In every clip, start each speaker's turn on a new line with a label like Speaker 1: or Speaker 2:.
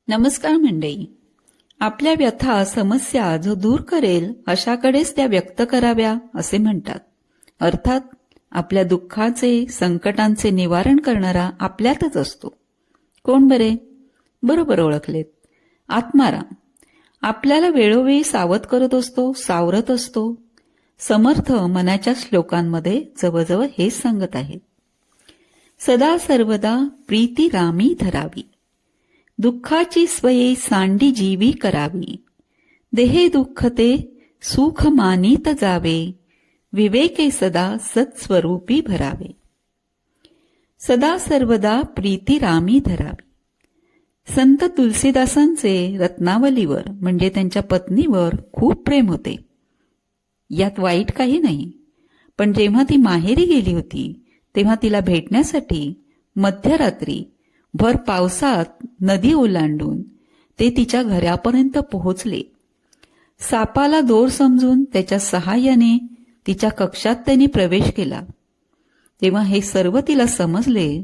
Speaker 1: नमस्कार मंडळी. आपल्या व्यथा समस्या जो दूर करेल अशाकडेच त्या व्यक्त कराव्या असे म्हणतात. अर्थात आपल्या दुःखाचे संकटांचे निवारण करणारा आपल्यातच असतो. कोण बरे? बरोबर ओळखलेत, आत्माराम. आपल्याला वेळोवेळी सावध करत असतो, सावरत असतो. समर्थ मनाच्या श्लोकांमध्ये जवळजवळ हेच सांगत आहेत. सदा सर्वदा प्रीती रामी धरावी, दुःखाची स्वये सांडी जीवी करावी, देहे दुःख ते सुख मानीत जावे, विवेके सदा सत्स्वरूपी भरावे. सदा सर्वदा प्रीती रामी धरावी. संत तुलसीदासांचे रत्नावलीवर म्हणजे त्यांच्या पत्नीवर खूप प्रेम होते. यात वाईट काही नाही. पण जेव्हा ती माहेरी गेली होती तेव्हा तिला भेटण्यासाठी मध्यरात्री भर पावसात नदी ओलांडून ते तिच्या घरापर्यंत पोहोचले. सापाला दोर समजून त्याच्या सहाय्याने तिच्या कक्षात त्यांनी प्रवेश केला. तेव्हा हे सर्व तिला समजले.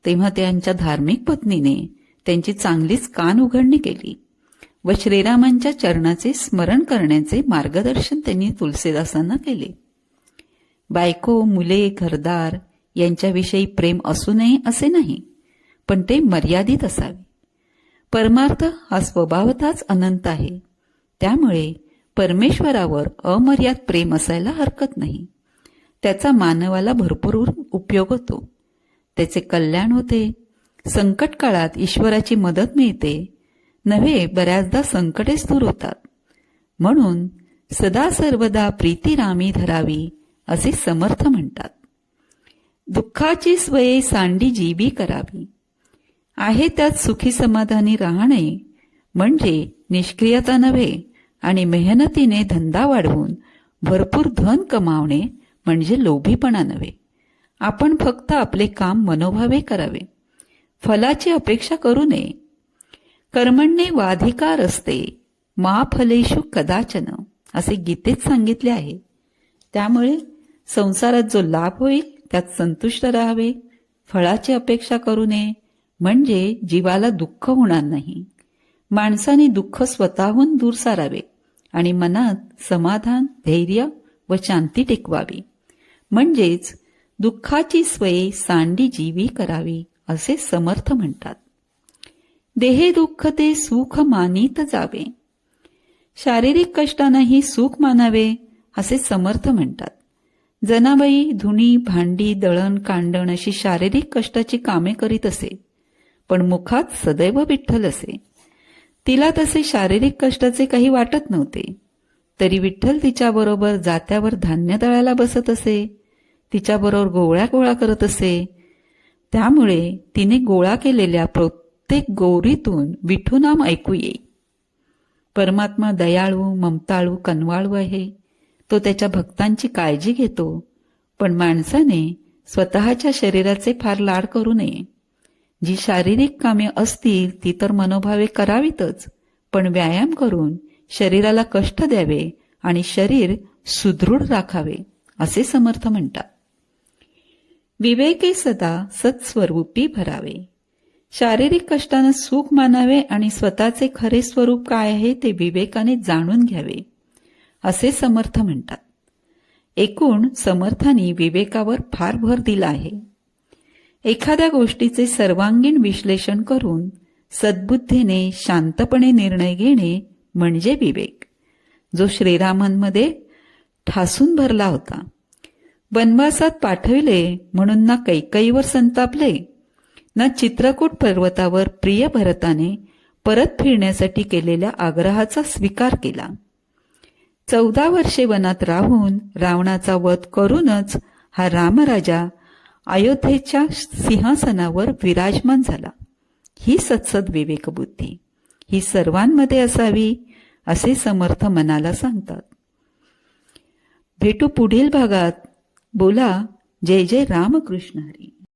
Speaker 1: तेव्हा त्यांच्या धार्मिक पत्नीने त्यांची चांगलीच कान उघडणी केली व श्रीरामांच्या चरणाचे स्मरण करण्याचे मार्गदर्शन त्यांनी तुलसीदासांना केले. बायको, मुले, घरदार यांच्याविषयी प्रेम असू नये असे नाही, पण ते मर्यादित असावे. परमार्थ हा स्वभावतःच अनंत आहे. त्यामुळे परमेश्वरावर अमर्याद प्रेम असायला हरकत नाही. त्याचा मानवाला भरपूर उपयोग होतो. त्याचे कल्याण होते. संकट काळात ईश्वराची मदत मिळते. नव्हे, बऱ्याचदा संकटेच दूर होतात. म्हणून सदा सर्वदा प्रीती रामी धरावी असे समर्थ म्हणतात. दुःखाची स्वये सांडी जीवी करावी. आहे त्यात सुखी समाधानी राहणे म्हणजे निष्क्रियता नव्हे, आणि मेहनतीने धंदा वाढवून भरपूर धन कमावणे म्हणजे लोभीपणा नव्हे. आपण फक्त आपले काम मनोभावे करावे, फलाची अपेक्षा करू नये. कर्मण्ये वाधिकार असते, मा फलेषु कदाचन असे गीतेत सांगितले आहे. त्यामुळे संसारात जो लाभ होईल त्यात संतुष्ट राहावे, फळाची अपेक्षा करू नये, म्हणजे जीवाला दुःख होणार नाही. माणसाने दुःख स्वतःहून दूर सारावे आणि मनात समाधान, धैर्य व शांती टिकवावी. म्हणजेच दुःखाची स्वये सांडी जीवी करावी असे समर्थ म्हणतात. देहे दुःख ते सुख मानीत जावे. शारीरिक कष्टांनाही सुख मानावे असे समर्थ म्हणतात. जनाबाई धुणी, भांडी, दळण, कांडण अशी शारीरिक कष्टाची कामे करीत असे, पण मुखात सदैव विठ्ठल असे. तिला तसे शारीरिक कष्टाचे काही वाटत नव्हते. तरी विठ्ठल तिच्याबरोबर जात्यावर धान्य दळायला बसत असे, तिच्याबरोबर गोळ्या गोळा करत असे. त्यामुळे तिने गोळा केलेल्या प्रत्येक गौरीतून विठू नाम ऐकू येई. परमात्मा दयाळू, ममताळू, कनवाळू आहे. तो त्याच्या भक्तांची काळजी घेतो. पण माणसाने स्वतःच्या शरीराचे फार लाड करू नये. जी शारीरिक कामे असतील ती तर मनोभावे करावीतच, पण व्यायाम करून शरीराला कष्ट द्यावे आणि शरीर सुदृढ राखावे असे समर्थ म्हणतात. विवेके सदा सत्स्वरूपी भरावे. शारीरिक कष्टाने सुख मानावे आणि स्वतःचे खरे स्वरूप काय आहे ते विवेकाने जाणून घ्यावे असे समर्थ म्हणतात. एकूण समर्थांनी विवेकावर फार भर दिला आहे. एखाद्या गोष्टीचे सर्वांगीण विश्लेषण करून सद्बुद्धीने शांतपणे निर्णय घेणे म्हणजे विवेक, जो श्रीरामांमध्ये ठासून भरला होता. वनवासात पाठविले म्हणून ना कैकेयीवर संतापले, ना चित्रकूट पर्वतावर प्रिय भरताने परत फिरण्यासाठी केलेल्या आग्रहाचा स्वीकार केला. 14 वर्षे वनात राहून रावणाचा वध करूनच हा रामराजा अयोध्येच्या सिंहासनावर विराजमान झाला. ही सत्सद विवेकबुद्धी ही सर्वांमध्ये असावी असे समर्थ मनाला सांगतात. भेटू पुढील भागात. बोला जय जय रामकृष्ण हरी.